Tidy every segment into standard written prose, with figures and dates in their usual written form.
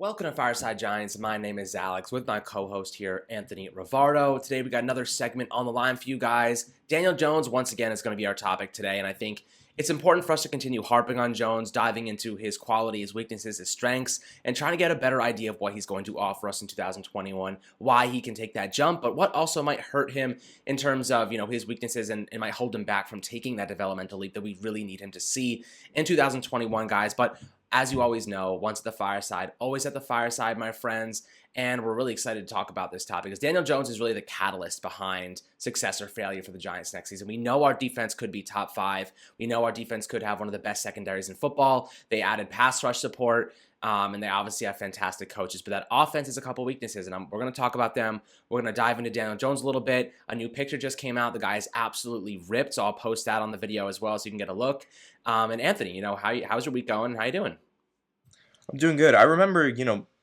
Welcome to Fireside Giants. My name is Alex with my co-host here, Anthony Rivardo. Today we got another segment on the line for you guys. Daniel Jones, once again, is going to be our topic today, and I think it's important for us to continue harping on Jones, diving into his qualities, weaknesses, his strengths, and trying to get a better idea of what he's going to offer us in 2021, why he can take that jump, but what also might hurt him in terms of, his weaknesses and might hold him back from taking that developmental leap that we really need him to see in 2021, guys. But as you always know, once at the fireside, always at the fireside, my friends. And we're really excited to talk about this topic because Daniel Jones is really the catalyst behind success or failure for the Giants next season. We know our defense could be top 5. We know our defense could have one of the best secondaries in football. They added pass rush support, and they obviously have fantastic coaches. But that offense has a couple weaknesses, and we're going to talk about them. We're going to dive into Daniel Jones a little bit. A new picture just came out. The guy is absolutely ripped, so I'll post that on the video as well so you can get a look. And Anthony, how's your week going? How you doing? I'm doing good. I remember,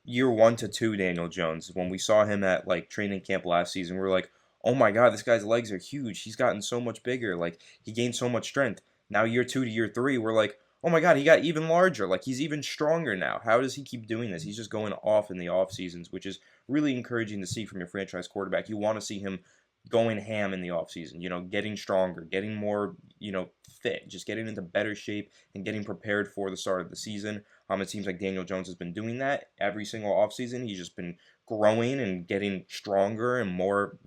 year 1 to 2 Daniel Jones, when we saw him at training camp last season, we were like, oh my God, this guy's legs are huge. He's gotten so much bigger. He gained so much strength. Now year 2 to year 3, we're like, oh my God, he got even larger. He's even stronger now. How does he keep doing this? He's just going off in the off seasons, which is really encouraging to see from your franchise quarterback. You want to see him going ham in the offseason, getting stronger, getting more, fit, just getting into better shape and getting prepared for the start of the season. It seems like Daniel Jones has been doing that every single offseason. He's just been growing and getting stronger and more,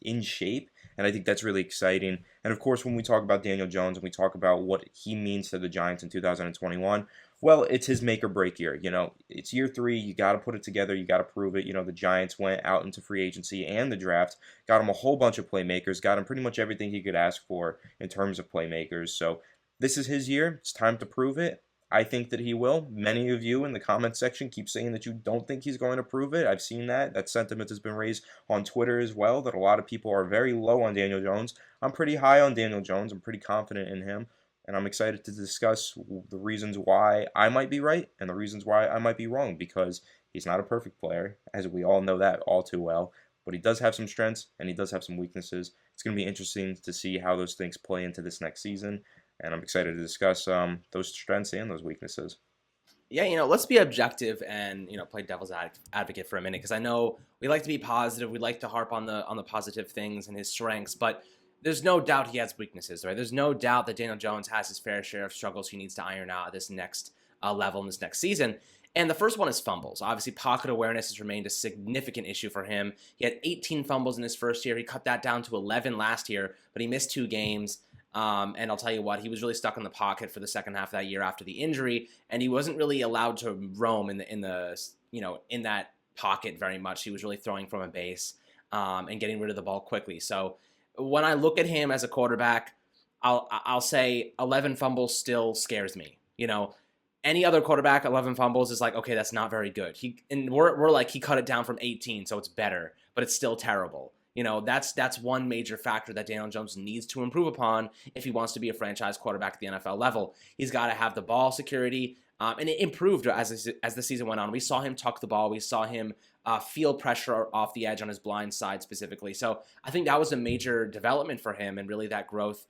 in shape. And I think that's really exciting. And of course, when we talk about Daniel Jones and we talk about what he means to the Giants in 2021, well, it's his make or break year. It's year 3. You got to put it together. You got to prove it. The Giants went out into free agency and the draft, got him a whole bunch of playmakers, got him pretty much everything he could ask for in terms of playmakers. So this is his year. It's time to prove it. I think that he will. Many of you in the comment section keep saying that you don't think he's going to prove it. I've seen that. That sentiment has been raised on Twitter as well, that a lot of people are very low on Daniel Jones. I'm pretty high on Daniel Jones. I'm pretty confident in him. And I'm excited to discuss the reasons why I might be right and the reasons why I might be wrong, because he's not a perfect player, as we all know that all too well. But he does have some strengths and he does have some weaknesses. It's going to be interesting to see how those things play into this next season. And I'm excited to discuss those strengths and those weaknesses. Yeah, let's be objective and, play devil's advocate for a minute, because I know we like to be positive. We like to harp on the positive things and his strengths, but there's no doubt he has weaknesses, right? There's no doubt that Daniel Jones has his fair share of struggles he needs to iron out at this next level in this next season. And the first one is fumbles. Obviously, pocket awareness has remained a significant issue for him. He had 18 fumbles in his first year. He cut that down to 11 last year, but he missed 2 games. And I'll tell you what, he was really stuck in the pocket for the second half of that year after the injury, and he wasn't really allowed to roam in that pocket very much. He was really throwing from a base and getting rid of the ball quickly. So when I look at him as a quarterback, I'll say 11 fumbles still scares me. Any other quarterback, 11 fumbles is like, okay, that's not very good. We're like, he cut it down from 18, so it's better, but it's still terrible. That's one major factor that Daniel Jones needs to improve upon if he wants to be a franchise quarterback at the NFL level. He's got to have the ball security, and it improved as the season went on. We saw him tuck the ball. We saw him feel pressure off the edge on his blind side specifically. So I think that was a major development for him and really that growth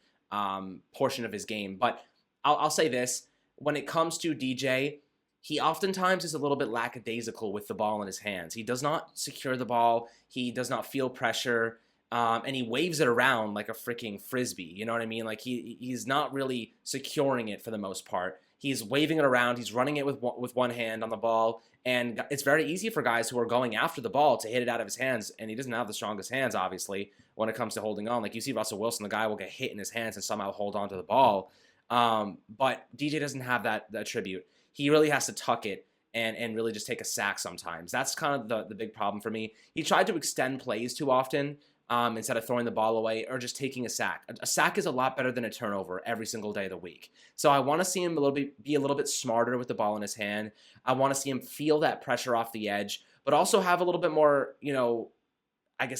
portion of his game. But I'll say this. When it comes to DJ, he oftentimes is a little bit lackadaisical with the ball in his hands. He does not secure the ball. He does not feel pressure, and he waves it around like a freaking frisbee. You know what I mean? He's not really securing it for the most part. He's waving it around. He's running it with one hand on the ball, and it's very easy for guys who are going after the ball to hit it out of his hands, and he doesn't have the strongest hands, obviously, when it comes to holding on. Like you see Russell Wilson, the guy will get hit in his hands and somehow hold on to the ball. But DJ doesn't have that attribute. He really has to tuck it and really just take a sack sometimes. That's kind of the big problem for me. He tried to extend plays too often instead of throwing the ball away or just taking a sack. A sack is a lot better than a turnover every single day of the week. So I want to see him be a little bit smarter with the ball in his hand. I want to see him feel that pressure off the edge, but also have a little bit more,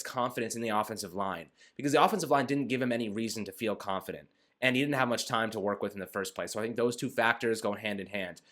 confidence in the offensive line, because the offensive line didn't give him any reason to feel confident. And he didn't have much time to work with in the first place. So I think those two factors go hand in hand.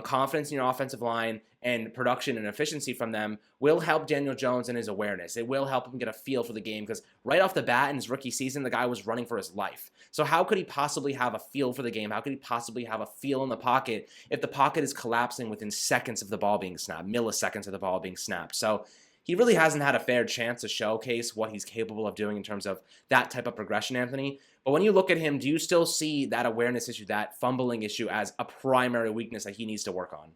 confidence in your offensive line and production and efficiency from them will help Daniel Jones and his awareness. It will help him get a feel for the game because right off the bat in his rookie season, the guy was running for his life. So how could he possibly have a feel for the game? How could he possibly have a feel in the pocket if the pocket is collapsing within seconds of the ball being snapped, milliseconds of the ball being snapped? So he really hasn't had a fair chance to showcase what he's capable of doing in terms of that type of progression, Anthony. But when you look at him, do you still see that awareness issue, that fumbling issue as a primary weakness that he needs to work on?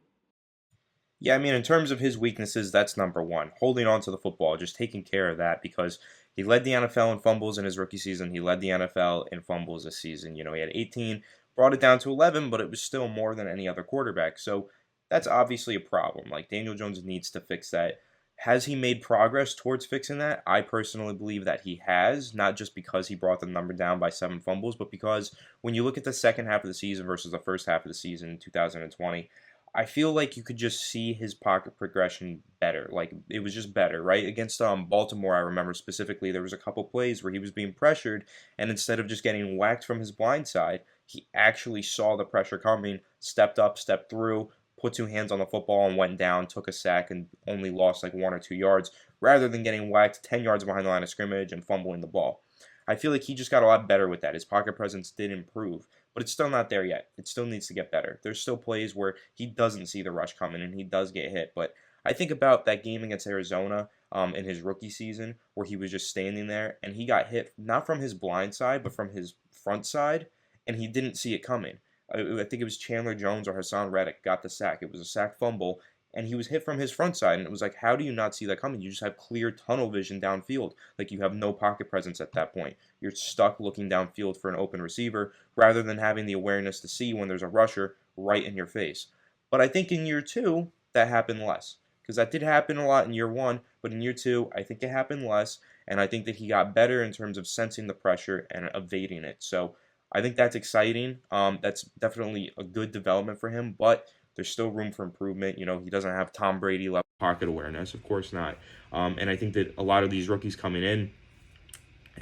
Yeah, I mean, in terms of his weaknesses, that's number one. Holding on to the football, just taking care of that because he led the NFL in fumbles in his rookie season. He led the NFL in fumbles this season. He had 18, brought it down to 11, but it was still more than any other quarterback. So that's obviously a problem. Like, Daniel Jones needs to fix that. Has he made progress towards fixing that? I personally believe that he has, not just because he brought the number down by 7 fumbles, but because when you look at the second half of the season versus the first half of the season in 2020, I feel like you could just see his pocket progression better. Like, it was just better, right? Against Baltimore, I remember specifically, there was a couple plays where he was being pressured, and instead of just getting whacked from his blind side, he actually saw the pressure coming, stepped up, stepped through, put 2 hands on the football and went down, took a sack, and only lost like 1 or 2 yards, rather than getting whacked 10 yards behind the line of scrimmage and fumbling the ball. I feel like he just got a lot better with that. His pocket presence did improve, but it's still not there yet. It still needs to get better. There's still plays where he doesn't see the rush coming and he does get hit. But I think about that game against Arizona in his rookie season where he was just standing there and he got hit not from his blind side, but from his front side, and he didn't see it coming. I think it was Chandler Jones or Hassan Reddick got the sack. It was a sack fumble, and he was hit from his front side. And it was like, how do you not see that coming? You just have clear tunnel vision downfield. Like, you have no pocket presence at that point. You're stuck looking downfield for an open receiver rather than having the awareness to see when there's a rusher right in your face. But I think in year 2, that happened less. Because that did happen a lot in year 1, but in year 2, I think it happened less. And I think that he got better in terms of sensing the pressure and evading it. So I think that's exciting. That's definitely a good development for him, but there's still room for improvement. He doesn't have Tom Brady level pocket awareness, of course not. And I think that a lot of these rookies coming in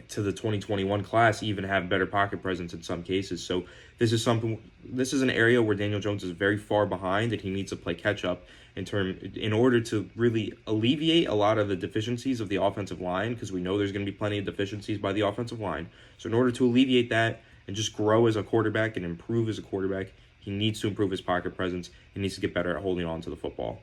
to the 2021 class even have better pocket presence in some cases. So this is an area where Daniel Jones is very far behind, and he needs to play catch up in order to really alleviate a lot of the deficiencies of the offensive line, because we know there's going to be plenty of deficiencies by the offensive line. So in order to alleviate that and just grow as a quarterback and improve as a quarterback, he needs to improve his pocket presence. He needs to get better at holding on to the football.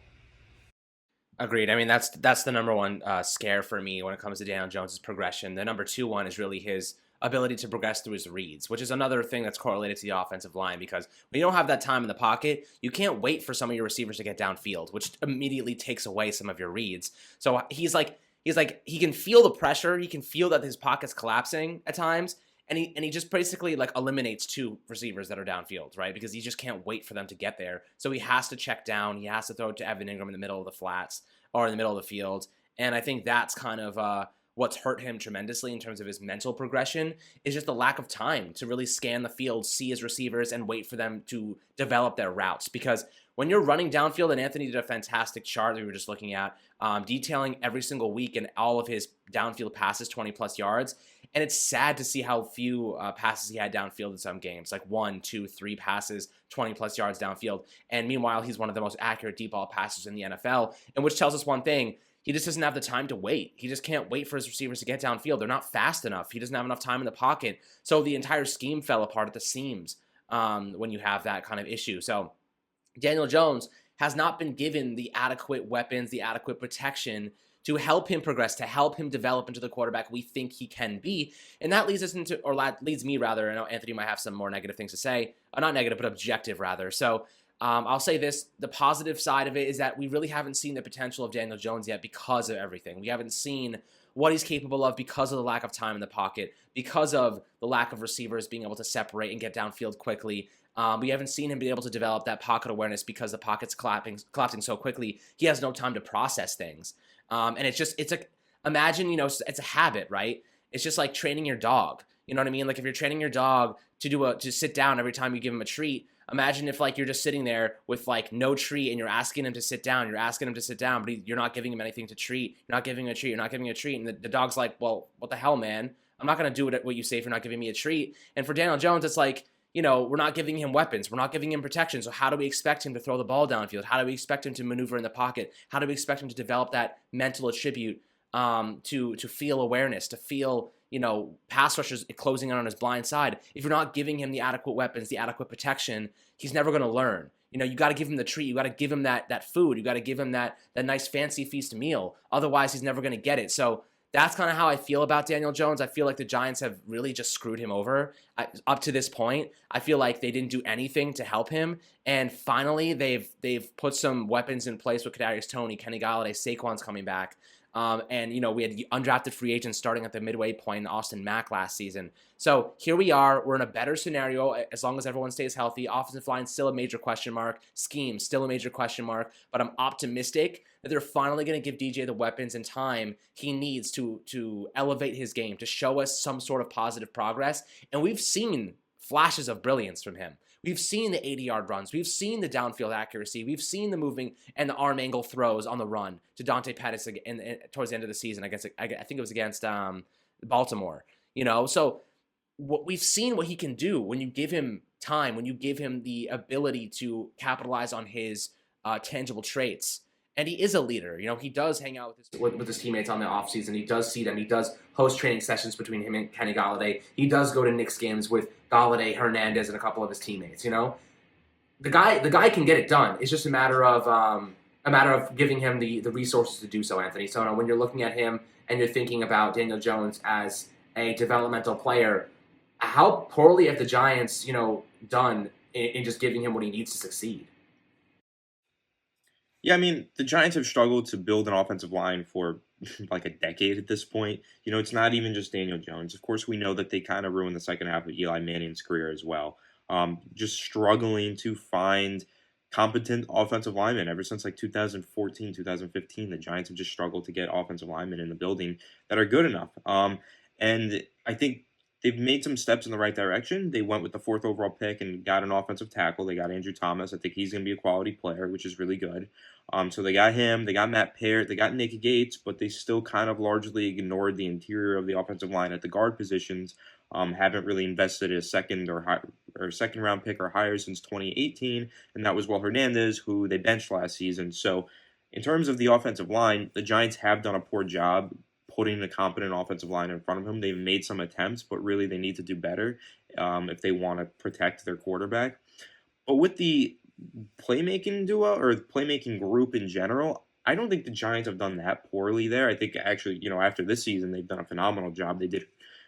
Agreed. I mean, that's the number one scare for me when it comes to Daniel Jones' progression. The number 2 one is really his ability to progress through his reads, which is another thing that's correlated to the offensive line, because when you don't have that time in the pocket, you can't wait for some of your receivers to get downfield, which immediately takes away some of your reads. So he's like he can feel the pressure, he can feel that his pocket's collapsing at times, and he just basically like eliminates 2 receivers that are downfield, right? Because he just can't wait for them to get there. So he has to check down. He has to throw it to Evan Ingram in the middle of the flats or in the middle of the field. And I think that's kind of what's hurt him tremendously in terms of his mental progression, is just the lack of time to really scan the field, see his receivers, and wait for them to develop their routes. Because when you're running downfield, and Anthony did a fantastic chart that we were just looking at, detailing every single week and all of his downfield passes, 20-plus yards. And it's sad to see how few passes he had downfield in some games, like 1, 2, 3 passes, 20-plus yards downfield. And meanwhile, he's one of the most accurate deep ball passers in the NFL, and which tells us one thing. He just doesn't have the time to wait. He just can't wait for his receivers to get downfield. They're not fast enough. He doesn't have enough time in the pocket. So the entire scheme fell apart at the seams when you have that kind of issue. So Daniel Jones has not been given the adequate weapons, the adequate protection to help him progress, to help him develop into the quarterback we think he can be. And that leads us into, or leads me rather, I know Anthony might have some more negative things to say, not negative, but objective rather. So I'll say this, the positive side of it is that we really haven't seen the potential of Daniel Jones yet because of everything. We haven't seen what he's capable of because of the lack of time in the pocket, because of the lack of receivers being able to separate and get downfield quickly. We haven't seen him be able to develop that pocket awareness because the pocket's collapsing so quickly. He has no time to process things. And imagine, it's a habit, right? It's just like training your dog. You know what I mean? Like if you're training your dog to sit down every time you give him a treat, imagine if like you're just sitting there with like no treat and you're asking him to sit down, but you're not giving him anything to treat. You're not giving him a treat. You're not giving him a treat. And the dog's like, well, what the hell, man? I'm not going to do what you say if you're not giving me a treat. And for Daniel Jones, it's like, we're not giving him weapons. We're not giving him protection. So how do we expect him to throw the ball downfield? How do we expect him to maneuver in the pocket? How do we expect him to develop that mental attribute to feel awareness, to feel, pass rushers closing in on his blind side? If you're not giving him the adequate weapons, the adequate protection, he's never going to learn. You got to give him the treat. You got to give him that food. You got to give him that nice fancy feast meal. Otherwise, he's never going to get it. So that's kind of how I feel about Daniel Jones. I feel like the Giants have really just screwed him over up to this point. I feel like they didn't do anything to help him, and finally they've put some weapons in place with Kadarius Toney, Kenny Golladay, Saquon's coming back. And we had undrafted free agents starting at the midway point in Austin Mack last season. So here we are. We're in a better scenario as long as everyone stays healthy. Offensive line still a major question mark. Scheme still a major question mark. But I'm optimistic that they're finally going to give DJ the weapons and time he needs to elevate his game, to show us some sort of positive progress. And we've seen flashes of brilliance from him. We've seen the 80-yard runs. We've seen the downfield accuracy. We've seen the moving and the arm angle throws on the run to Dante Pettis towards the end of the season. I think it was against Baltimore. So we've seen what he can do when you give him time, when you give him the ability to capitalize on his tangible traits. And he is a leader. He does hang out with his teammates on the offseason. He does see them. He does host training sessions between him and Kenny Golladay. He does go to Knicks games with Golladay, Hernandez, and a couple of his teammates. The guy can get it done. It's just a matter of giving him the resources to do so, Anthony. So when you're looking at him and you're thinking about Daniel Jones as a developmental player, how poorly have the Giants, done in just giving him what he needs to succeed? Yeah, I mean, the Giants have struggled to build an offensive line for like a decade at this point. It's not even just Daniel Jones. Of course, we know that they kind of ruined the second half of Eli Manning's career as well. Just struggling to find competent offensive linemen ever since like 2014, 2015. The Giants have just struggled to get offensive linemen in the building that are good enough. And I think they've made some steps in the right direction. They went with the 4th overall pick and got an offensive tackle. They got Andrew Thomas. I think he's going to be a quality player, which is really good. So they got him. They got Matt Peart. They got Nick Gates, but they still kind of largely ignored the interior of the offensive line at the guard positions. Haven't really invested a second round pick or higher since 2018, and that was Will Hernandez, who they benched last season. So in terms of the offensive line, the Giants have done a poor job putting a competent offensive line in front of him. They've made some attempts, but really they need to do better if they want to protect their quarterback. But with the playmaking duo or playmaking group in general, I don't think the Giants have done that poorly there. I think actually, after this season, they've done a phenomenal job. They did,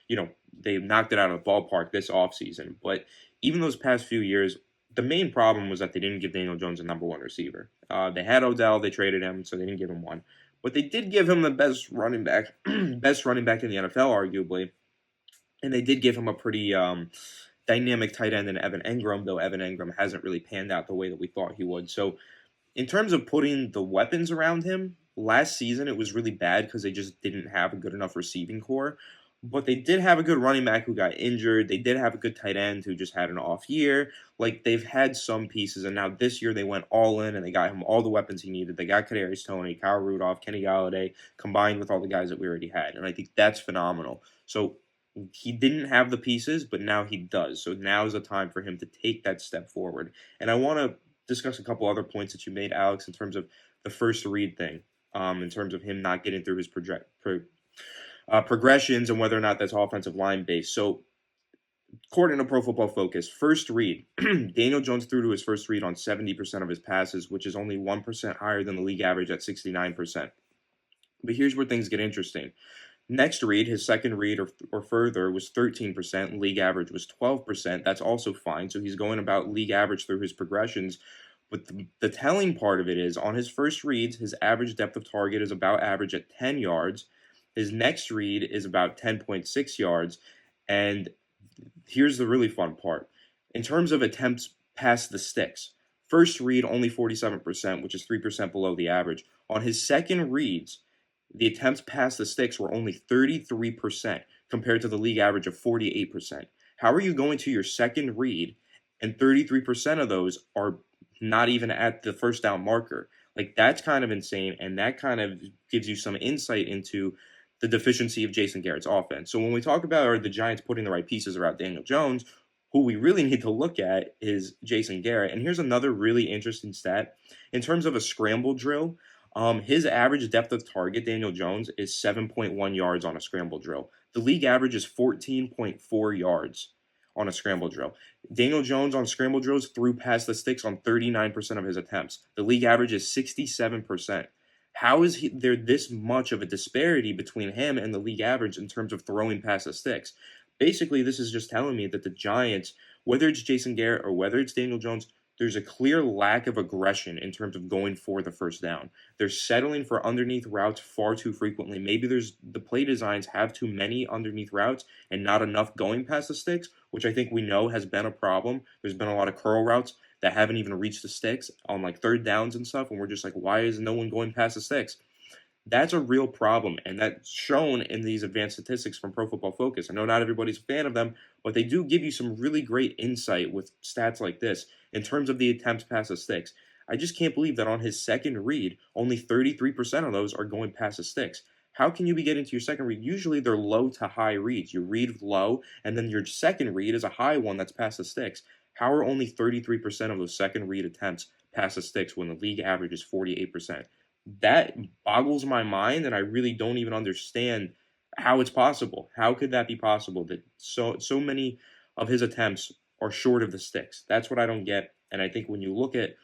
they knocked it out of the ballpark this offseason. But even those past few years, the main problem was that they didn't give Daniel Jones a number one receiver. They had Odell, they traded him, so they didn't give him one. But they did give him the best running back in the NFL, arguably. And they did give him a pretty dynamic tight end in Evan Engram, though Evan Engram hasn't really panned out the way that we thought he would. So in terms of putting the weapons around him, last season it was really bad because they just didn't have a good enough receiving core. But they did have a good running back who got injured. They did have a good tight end who just had an off year. Like, they've had some pieces, and now this year they went all in, and they got him all the weapons he needed. They got Kadarius Toney, Kyle Rudolph, Kenny Golladay, combined with all the guys that we already had. And I think that's phenomenal. So he didn't have the pieces, but now he does. So now is the time for him to take that step forward. And I want to discuss a couple other points that you made, Alex, in terms of the first read thing, in terms of him not getting through his progressions and whether or not that's offensive line based. So, according to Pro Football Focus, first read, Daniel Jones threw to his first read on 70% of his passes, which is only 1% higher than the league average at 69%. But here's where things get interesting. Next read, his second read or further, was 13%. League average was 12%. That's also fine. So he's going about league average through his progressions. But the telling part of it is, on his first reads, his average depth of target is about average at 10 yards. His next read is about 10.6 yards. And here's the really fun part. In terms of attempts past the sticks, first read only 47%, which is 3% below the average. On his second reads, the attempts past the sticks were only 33% compared to the league average of 48%. How are you going to your second read and 33% of those are not even at the first down marker? Like, that's kind of insane, and that kind of gives you some insight into the deficiency of Jason Garrett's offense. So when we talk about are the Giants putting the right pieces around Daniel Jones, Who we really need to look at is Jason Garrett. And here's another really interesting stat. In terms of a scramble drill, his average depth of target, Daniel Jones, is 7.1 yards on a scramble drill. The league average is 14.4 yards on a scramble drill. Daniel Jones on scramble drills threw past the sticks on 39% of his attempts. The league average is 67%. How is there this much of a disparity between him and the league average in terms of throwing past the sticks? Basically, this is just telling me that the Giants, whether it's Jason Garrett or whether it's Daniel Jones, there's a clear lack of aggression in terms of going for the first down. They're settling for underneath routes far too frequently. Maybe the play designs have too many underneath routes and not enough going past the sticks, which I think we know has been a problem. There's been a lot of curl routes that haven't even reached the sticks on like third downs and stuff, and we're just like, why is no one going past the sticks? That's a real problem, and that's shown in these advanced statistics from Pro Football Focus. I know not everybody's a fan of them, but they do give you some really great insight with stats like this in terms of the attempts past the sticks. I just can't believe that on his second read, only 33% of those are going past the sticks. How can you be getting to your second read? Usually they're low to high reads. You read low, and then your second read is a high one that's past the sticks. How are only 33% of those second read attempts past the sticks when the league average is 48%? That boggles my mind, and I really don't even understand how it's possible. How could that be possible that so many of his attempts are short of the sticks? That's what I don't get. And I think when you look at,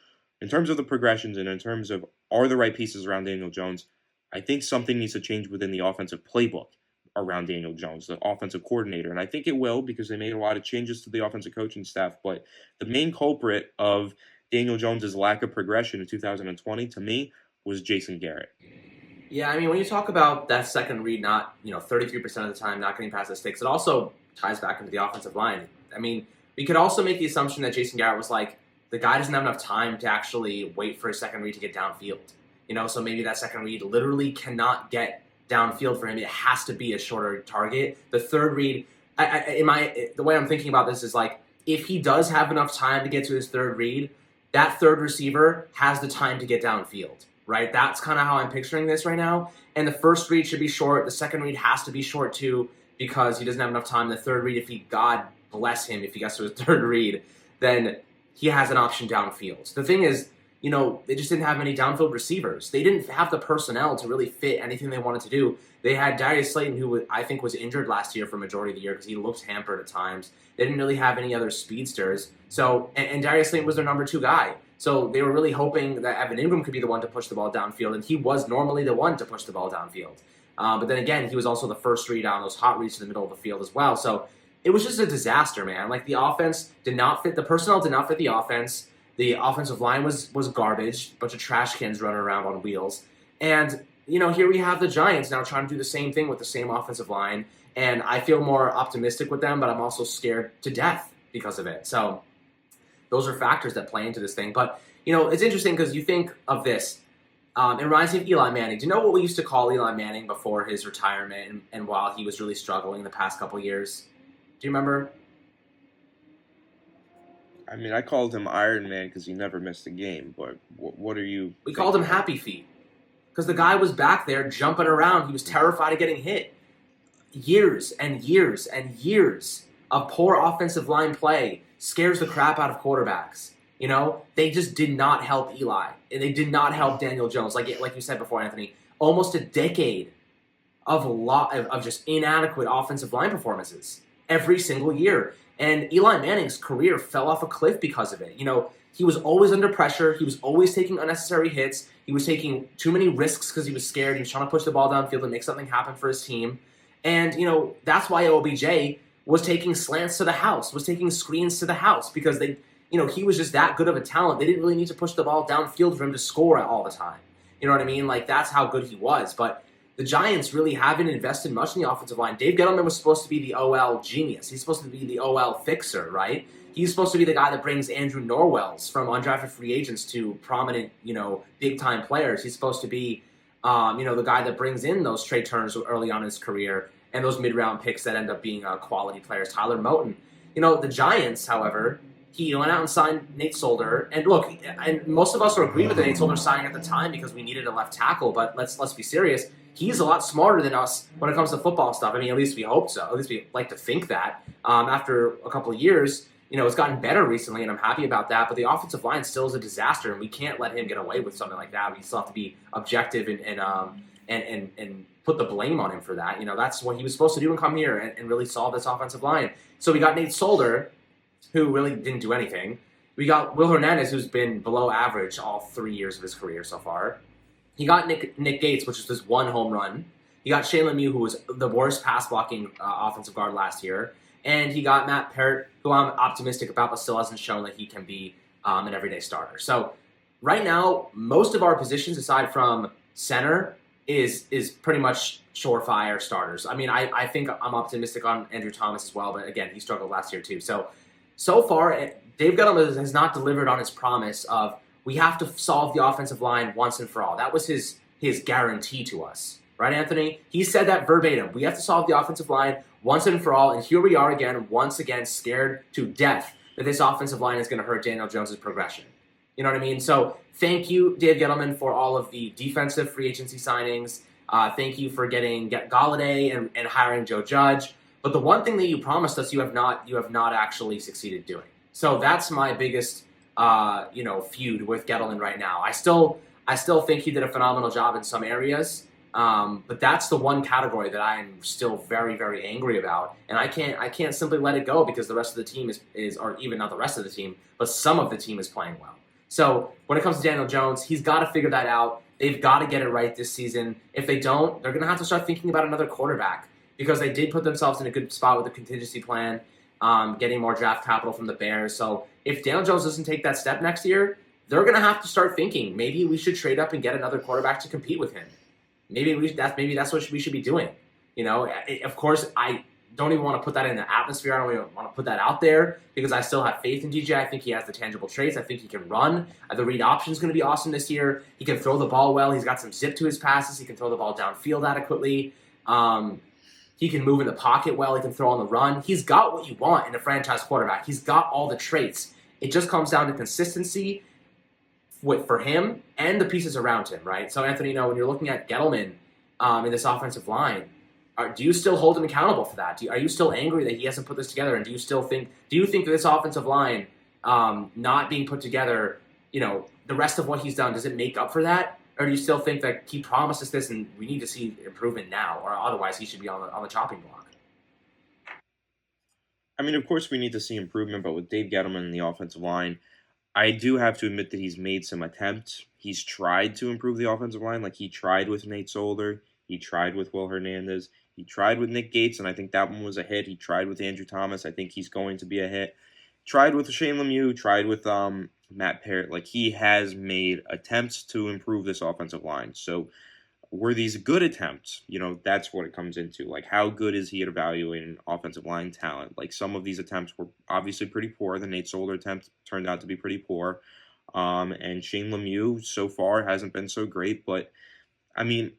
in terms of the progressions and in terms of are the right pieces around Daniel Jones, I think something needs to change within the offensive playbook around Daniel Jones, the offensive coordinator. And I think it will, because they made a lot of changes to the offensive coaching staff. But the main culprit of Daniel Jones's lack of progression in 2020, to me, was Jason Garrett. Yeah, I mean, when you talk about that second read not, 33% of the time not getting past the sticks, it also ties back into the offensive line. I mean, we could also make the assumption that Jason Garrett was like, the guy doesn't have enough time to actually wait for his second read to get downfield. So maybe that second read literally cannot get downfield for him. It has to be a shorter target. The third read, the way I'm thinking about this is like, if he does have enough time to get to his third read, that third receiver has the time to get downfield. Right? That's kind of how I'm picturing this right now. And the first read should be short. The second read has to be short too, because he doesn't have enough time. The third read, God bless him, if he gets to his third read, then he has an option downfield. The thing is, they just didn't have any downfield receivers. They didn't have the personnel to really fit anything they wanted to do. They had Darius Slayton, who I think was injured last year for a majority of the year because he looked hampered at times. They didn't really have any other speedsters. So, and Darius Slayton was their number 2 guy. So they were really hoping that Evan Ingram could be the one to push the ball downfield, and he was normally the one to push the ball downfield. But then again, he was also the first read on those hot reads to the middle of the field as well. So it was just a disaster, man. Like, the offense did not fit, the personnel did not fit the offense. The offensive line was garbage, a bunch of trash cans running around on wheels. And, here we have the Giants now trying to do the same thing with the same offensive line, and I feel more optimistic with them, but I'm also scared to death because of it. So those are factors that play into this thing. But, it's interesting because you think of this. It reminds me of Eli Manning. Do you know what we used to call Eli Manning before his retirement and while he was really struggling the past couple years? Do you remember? I mean, I called him Iron Man because he never missed a game, but what are you... We called him Happy Feet because the guy was back there jumping around. He was terrified of getting hit. Years and years and years of poor offensive line play scares the crap out of quarterbacks. They just did not help Eli, and they did not help Daniel Jones. Like you said before, Anthony, almost a decade of just inadequate offensive line performances every single year. And Eli Manning's career fell off a cliff because of it. He was always under pressure. He was always taking unnecessary hits. He was taking too many risks because he was scared. He was trying to push the ball downfield and make something happen for his team. And, that's why OBJ was taking slants to the house, was taking screens to the house, because he was just that good of a talent. They didn't really need to push the ball downfield for him to score all the time. You know what I mean? Like, that's how good he was. But the Giants really haven't invested much in the offensive line. Dave Gettleman was supposed to be the OL genius. He's supposed to be the OL fixer, right? He's supposed to be the guy that brings Andrew Norwells from undrafted free agents to prominent, big-time players. He's supposed to be, the guy that brings in those Trey Turners early on in his career and those mid-round picks that end up being quality players. Tyler Moton. The Giants, however, he went out and signed Nate Solder. And look, and most of us are agreeing with the Nate Solder signing at the time because we needed a left tackle. But let's be serious. He's a lot smarter than us when it comes to football stuff. I mean, at least we hope so. At least we like to think that. After a couple of years, it's gotten better recently, and I'm happy about that. But the offensive line still is a disaster, and we can't let him get away with something like that. We still have to be objective and put the blame on him for that. That's what he was supposed to do and come here and really solve this offensive line. So we got Nate Solder, who really didn't do anything. We got Will Hernandez, who's been below average all 3 years of his career so far. He got Nick Gates, which was just one home run. He got Shane Lemieux, who was the worst pass-blocking offensive guard last year. And he got Matt Parrott, who I'm optimistic about, but still hasn't shown that he can be an everyday starter. So right now, most of our positions, aside from center, is pretty much surefire starters. I mean, I think I'm optimistic on Andrew Thomas as well, but again, he struggled last year too. So far, Dave Gettleman has not delivered on his promise of we have to solve the offensive line once and for all. That was his guarantee to us. Right, Anthony? He said that verbatim. We have to solve the offensive line once and for all, and here we are again, once again, scared to death that this offensive line is going to hurt Daniel Jones' progression. You know what I mean? So thank you, Dave Gettleman, for all of the defensive free agency signings. Thank you for getting Galladay and hiring Joe Judge. But the one thing that you promised us, you have not actually succeeded doing. So that's my biggest feud with Gettleman right now. I still think he did a phenomenal job in some areas. But that's the one category that I'm still very, very angry about, and I can't simply let it go because the rest of the team is or even not the rest of the team, but some of the team is playing well. So when it comes to Daniel Jones, he's got to figure that out. They've got to get it right this season. If they don't, they're going to have to start thinking about another quarterback because they did put themselves in a good spot with the contingency plan, getting more draft capital from the Bears. So if Daniel Jones doesn't take that step next year, they're going to have to start thinking maybe we should trade up and get another quarterback to compete with him. Maybe that's what we should be doing. Of course, I don't even want to put that in the atmosphere. I don't even want to put that out there because I still have faith in DJ. I think he has the tangible traits. I think he can run. The read option is going to be awesome this year. He can throw the ball well. He's got some zip to his passes. He can throw the ball downfield adequately. He can move in the pocket well. He can throw on the run. He's got what you want in a franchise quarterback. He's got all the traits. It just comes down to consistency for him and the pieces around him, right? So, Anthony, when you're looking at Gettleman in this offensive line, do you still hold him accountable for that? Are you still angry that he hasn't put this together? And do you think that this offensive line not being put together, the rest of what he's done, does it make up for that? Or do you still think that he promised us this and we need to see improvement now, or otherwise he should be on the chopping block? I mean, of course we need to see improvement, but with Dave Gettleman in the offensive line, I do have to admit that he's made some attempts. He's tried to improve the offensive line. Like, he tried with Nate Solder. He tried with Will Hernandez. He tried with Nick Gates, and I think that one was a hit. He tried with Andrew Thomas. I think he's going to be a hit. Tried with Shane Lemieux. Tried with Matt Parrott. Like, he has made attempts to improve this offensive line. So, were these good attempts? That's what it comes into. Like, how good is he at evaluating offensive line talent? Like, some of these attempts were obviously pretty poor. The Nate Solder attempt turned out to be pretty poor. And Shane Lemieux so far hasn't been so great. But, I mean,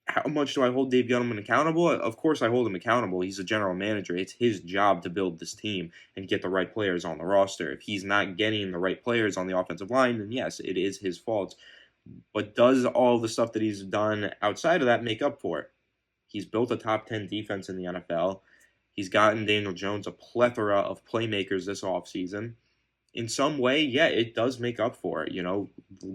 how much do I hold Dave Gettleman accountable? Of course I hold him accountable. He's a general manager. It's his job to build this team and get the right players on the roster. If he's not getting the right players on the offensive line, then yes, it is his fault. But does all the stuff that he's done outside of that make up for it? He's built a top 10 defense in the NFL. He's gotten Daniel Jones a plethora of playmakers this offseason. In some way, yeah, it does make up for it.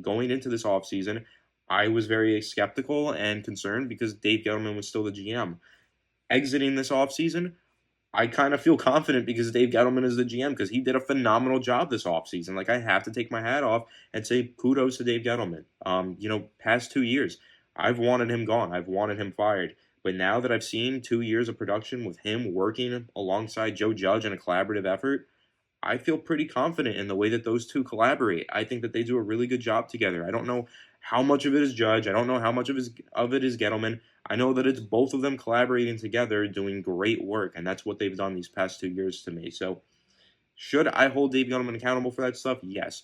Going into this offseason, I was very skeptical and concerned because Dave Gettleman was still the GM. Exiting this offseason, I kind of feel confident because Dave Gettleman is the GM because he did a phenomenal job this offseason. Like, I have to take my hat off and say kudos to Dave Gettleman. Past 2 years, I've wanted him gone. I've wanted him fired. But now that I've seen 2 years of production with him working alongside Joe Judge in a collaborative effort, I feel pretty confident in the way that those two collaborate. I think that they do a really good job together. I don't know how much of it is Judge. I don't know how much of it is Gettleman. I know that it's both of them collaborating together, doing great work, and that's what they've done these past 2 years to me. So, should I hold Dave Gettleman accountable for that stuff? Yes.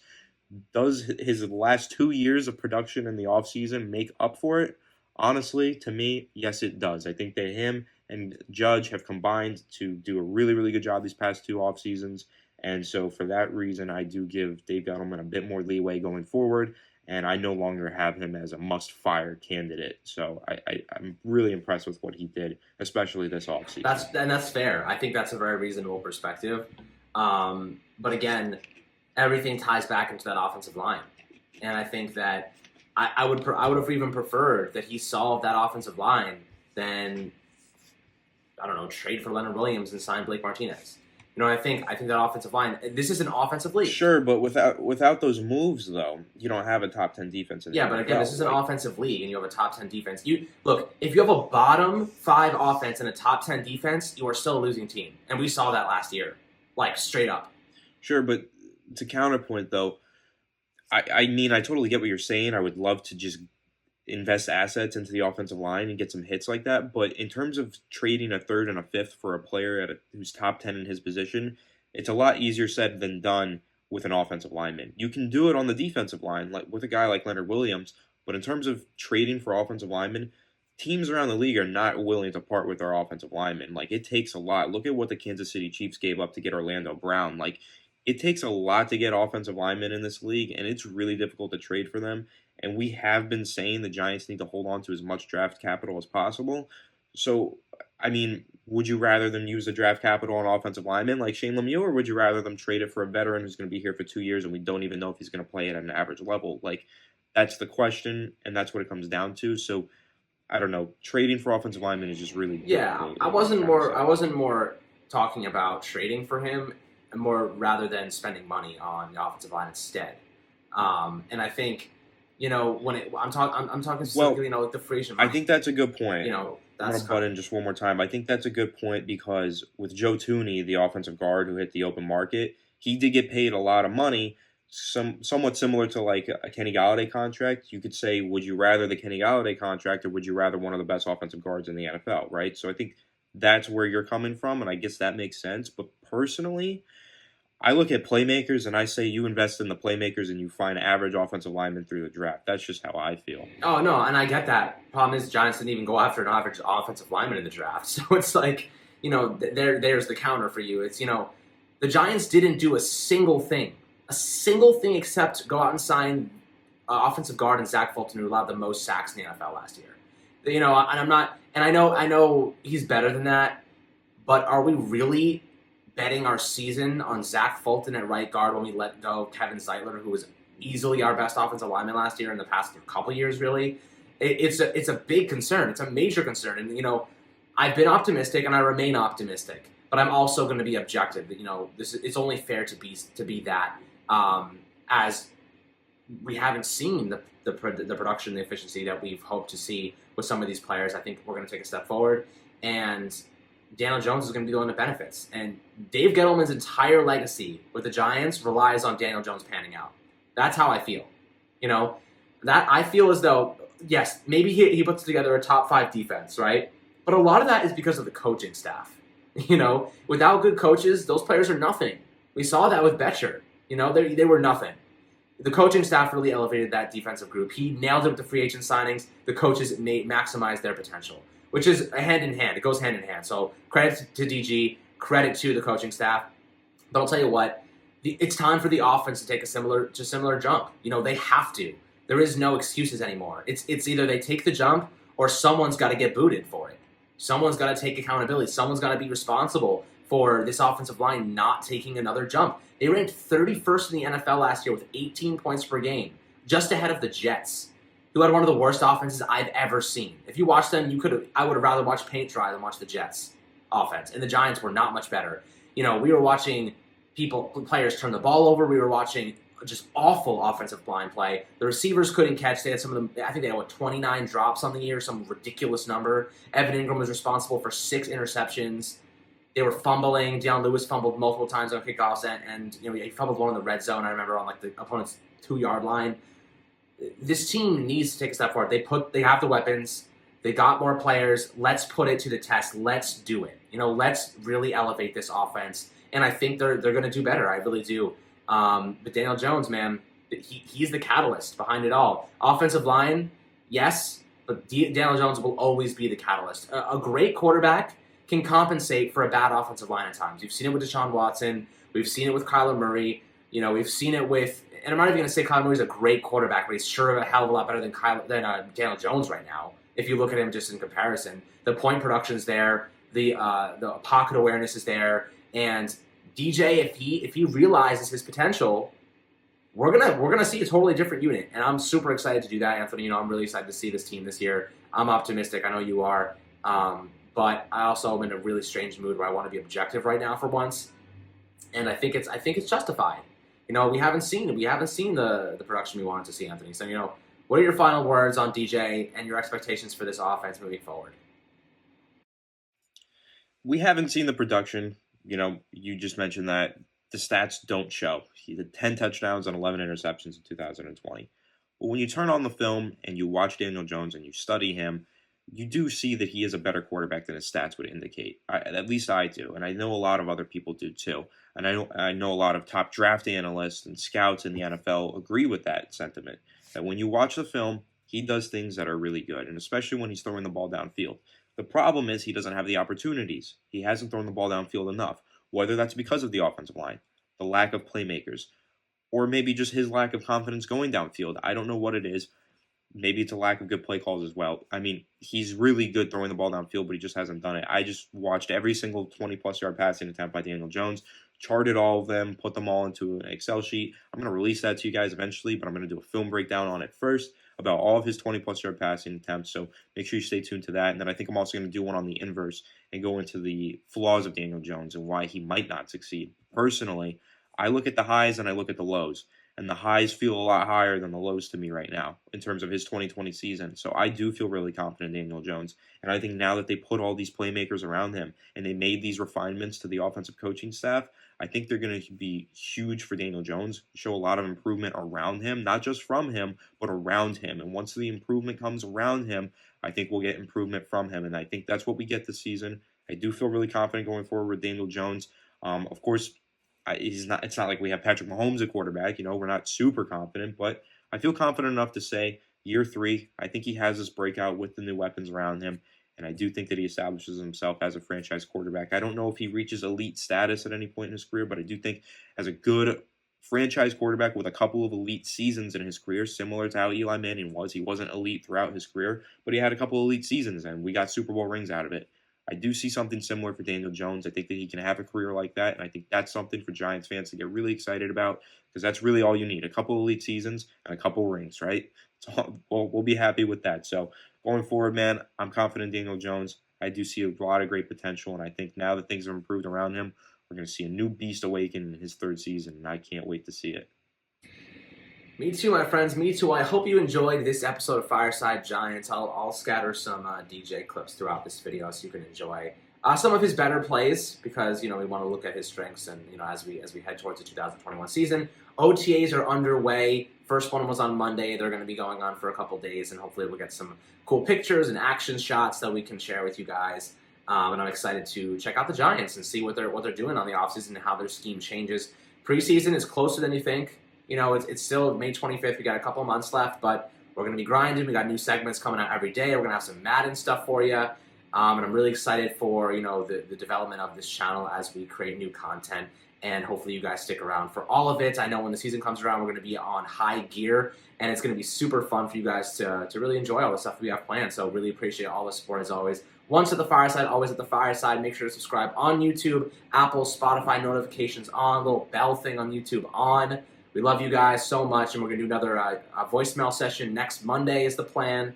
Does his last 2 years of production in the offseason make up for it? Honestly, to me, yes, it does. I think that him and Judge have combined to do a really, really good job these past 2 off seasons. And so for that reason, I do give Dave Gettleman a bit more leeway going forward, and I no longer have him as a must-fire candidate. So I'm really impressed with what he did, especially this offseason. That's fair. I think that's a very reasonable perspective. But again, everything ties back into that offensive line, and I think that I would have even preferred that he solved that offensive line than, I don't know, trade for Leonard Williams and sign Blake Martinez. I think that offensive line. This is an offensive league. Sure, but without those moves, though, you don't have a top 10 defense in the Yeah, but again, NFL. this is an offensive league, and you have a top 10 defense. Look, if you have a bottom 5 offense and a top 10 defense, you are still a losing team, and we saw that last year, like straight up. Sure, but to counterpoint though, I mean, I totally get what you're saying. I would love to just invest assets into the offensive line and get some hits like that. But in terms of trading a third and a fifth for a player who's top 10 in his position, it's a lot easier said than done with an offensive lineman. You can do it on the defensive line, like with a guy like Leonard Williams. But in terms of trading for offensive linemen, teams around the league are not willing to part with their offensive linemen. Like, it takes a lot. Look at what the Kansas City Chiefs gave up to get Orlando Brown. Like, it takes a lot to get offensive linemen in this league, and it's really difficult to trade for them. And we have been saying the Giants need to hold on to as much draft capital as possible. So, I mean, would you rather them use the draft capital on offensive linemen like Shane Lemieux, or would you rather them trade it for a veteran who's going to be here for 2 years and we don't even know if he's going to play at an average level? Like, that's the question, and that's what it comes down to. So, I don't know. Trading for offensive linemen is just really difficult. I wasn't more talking about trading for him, and more rather than spending money on the offensive line instead. And I think, I'm talking specifically, with the free agent money. I think that's a good point. That's I'm going to butt in just one more time. I think that's a good point because with Joe Tooney, the offensive guard who hit the open market, he did get paid a lot of money, somewhat similar to like a Kenny Golladay contract. You could say, would you rather the Kenny Golladay contract or would you rather one of the best offensive guards in the NFL, right? So I think that's where you're coming from, and I guess that makes sense. But personally, I look at playmakers and I say you invest in the playmakers and you find average offensive linemen through the draft. That's just how I feel. Oh, no, and I get that. Problem is, Giants didn't even go after an average offensive lineman in the draft. So it's like, there's the counter for you. It's, the Giants didn't do a single thing except go out and sign offensive guard and Zach Fulton, who allowed the most sacks in the NFL last year. And I'm not, and I know he's better than that, but are we really betting our season on Zach Fulton at right guard when we let go Kevin Zeitler, who was easily our best offensive lineman last year in the past couple years, really? It's a big concern. It's a major concern. And, I've been optimistic and I remain optimistic, but I'm also going to be objective. It's only fair to be that, as we haven't seen the production, the efficiency that we've hoped to see with some of these players. I think we're going to take a step forward, and Daniel Jones is going to be the one that benefits. And Dave Gettleman's entire legacy with the Giants relies on Daniel Jones panning out. That's how I feel. That I feel as though, yes, maybe he puts together a top 5 defense, right? But a lot of that is because of the coaching staff. Without good coaches, those players are nothing. We saw that with Betcher. They were nothing. The coaching staff really elevated that defensive group. He nailed it with the free agent signings. The coaches maximize their potential, which is hand in hand. It goes hand in hand. So credit to DG, credit to the coaching staff. But I'll tell you what, it's time for the offense to take a similar jump. They have to. There is no excuses anymore. It's either they take the jump or someone's got to get booted for it. Someone's got to take accountability. Someone's got to be responsible for this offensive line not taking another jump. They ranked 31st in the NFL last year with 18 points per game, just ahead of the Jets, who had one of the worst offenses I've ever seen. If you watch them, I would have rather watched paint dry than watch the Jets offense. And the Giants were not much better. We were watching players turn the ball over. We were watching just awful offensive line play. The receivers couldn't catch. They had some of them. I think they had 29 drops on the year, some ridiculous number. Evan Ingram was responsible for 6 interceptions. They were fumbling. Deion Lewis fumbled multiple times on kickoffs, and he fumbled one in the red zone. I remember on the opponent's 2-yard line. This team needs to take a step forward. They have the weapons. They got more players. Let's put it to the test. Let's do it. Let's really elevate this offense. And I think they're going to do better. I really do. But Daniel Jones, man, he's the catalyst behind it all. Offensive line, yes, but Daniel Jones will always be the catalyst. A great quarterback can compensate for a bad offensive line at times. You've seen it with Deshaun Watson. We've seen it with Kyler Murray. We've seen it with, and I'm not even going to say Kyler Murray's a great quarterback, but he's sure a hell of a lot better than Daniel Jones right now. If you look at him just in comparison, the point production's there, the pocket awareness is there, and DJ, if he realizes his potential, we're gonna see a totally different unit, and I'm super excited to do that, Anthony. You know, I'm really excited to see this team this year. I'm optimistic. I know you are, but I also am in a really strange mood where I want to be objective right now for once, and I think it's justified. You know, we haven't seen the production we wanted to see, Anthony. So, you know, what are your final words on DJ and your expectations for this offense moving forward? We haven't seen the production. You know, you just mentioned that the stats don't show. He had 10 touchdowns and 11 interceptions in 2020. But when you turn on the film and you watch Daniel Jones and you study him, you do see that he is a better quarterback than his stats would indicate. At least I do, and I know a lot of other people do too. And I know a lot of top draft analysts and scouts in the NFL agree with that sentiment. That when you watch the film, he does things that are really good, and especially when he's throwing the ball downfield. The problem is he doesn't have the opportunities. He hasn't thrown the ball downfield enough, whether that's because of the offensive line, the lack of playmakers, or maybe just his lack of confidence going downfield. I don't know what it is. Maybe it's a lack of good play calls as well. I mean, he's really good throwing the ball downfield, but he just hasn't done it. I just watched every single 20-plus yard passing attempt by Daniel Jones, charted all of them, put them all into an Excel sheet. I'm going to release that to you guys eventually, but I'm going to do a film breakdown on it first about all of his 20-plus yard passing attempts, so make sure you stay tuned to that. And then I think I'm also going to do one on the inverse and go into the flaws of Daniel Jones and why he might not succeed. Personally, I look at the highs and I look at the lows. And the highs feel a lot higher than the lows to me right now in terms of his 2020 season. So I do feel really confident in Daniel Jones. And I think now that they put all these playmakers around him and they made these refinements to the offensive coaching staff, I think they're going to be huge for Daniel Jones, show a lot of improvement around him, not just from him, but around him. And once the improvement comes around him, I think we'll get improvement from him. And I think that's what we get this season. I do feel really confident going forward with Daniel Jones. Of course, it's not like we have Patrick Mahomes at quarterback. You know, we're not super confident, but I feel confident enough to say year 3, I think he has this breakout with the new weapons around him, and I do think that he establishes himself as a franchise quarterback. I don't know if he reaches elite status at any point in his career, but I do think as a good franchise quarterback with a couple of elite seasons in his career, similar to how Eli Manning was. He wasn't elite throughout his career, but he had a couple of elite seasons, and we got Super Bowl rings out of it. I do see something similar for Daniel Jones. I think that he can have a career like that, and I think that's something for Giants fans to get really excited about because that's really all you need, a couple elite seasons and a couple rings, right? So we'll be happy with that. So going forward, man, I'm confident in Daniel Jones. I do see a lot of great potential, and I think now that things have improved around him, we're going to see a new beast awaken in his 3rd season, and I can't wait to see it. Me too, my friends. Me too. I hope you enjoyed this episode of Fireside Giants. I'll scatter some DJ clips throughout this video so you can enjoy some of his better plays because we want to look at his strengths and as we head towards the 2021 season. OTAs are underway. First one was on Monday. They're going to be going on for a couple days, and hopefully we'll get some cool pictures and action shots that we can share with you guys. And I'm excited to check out the Giants and see what they're doing on the offseason and how their scheme changes. Preseason is closer than you think. It's still May 25th. We got a couple months left, but we're going to be grinding. We got new segments coming out every day. We're going to have some Madden stuff for you. And I'm really excited for, the development of this channel as we create new content. And hopefully you guys stick around for all of it. I know when the season comes around, we're going to be on high gear. And it's going to be super fun for you guys to really enjoy all the stuff we have planned. So really appreciate all the support as always. Once at the Fireside, always at the Fireside. Make sure to subscribe on YouTube, Apple, Spotify, notifications on, little bell thing on YouTube on. We love you guys so much, and we're going to do another voicemail session next Monday is the plan.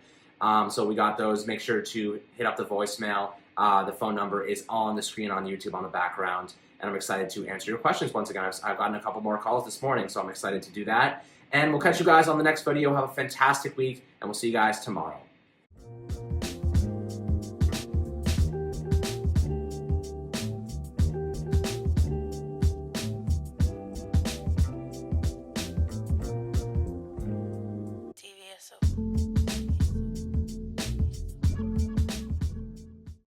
So we got those. Make sure to hit up the voicemail. The phone number is on the screen on YouTube on the background, and I'm excited to answer your questions once again. I've gotten a couple more calls this morning, so I'm excited to do that. And we'll catch you guys on the next video. Have a fantastic week, and we'll see you guys tomorrow.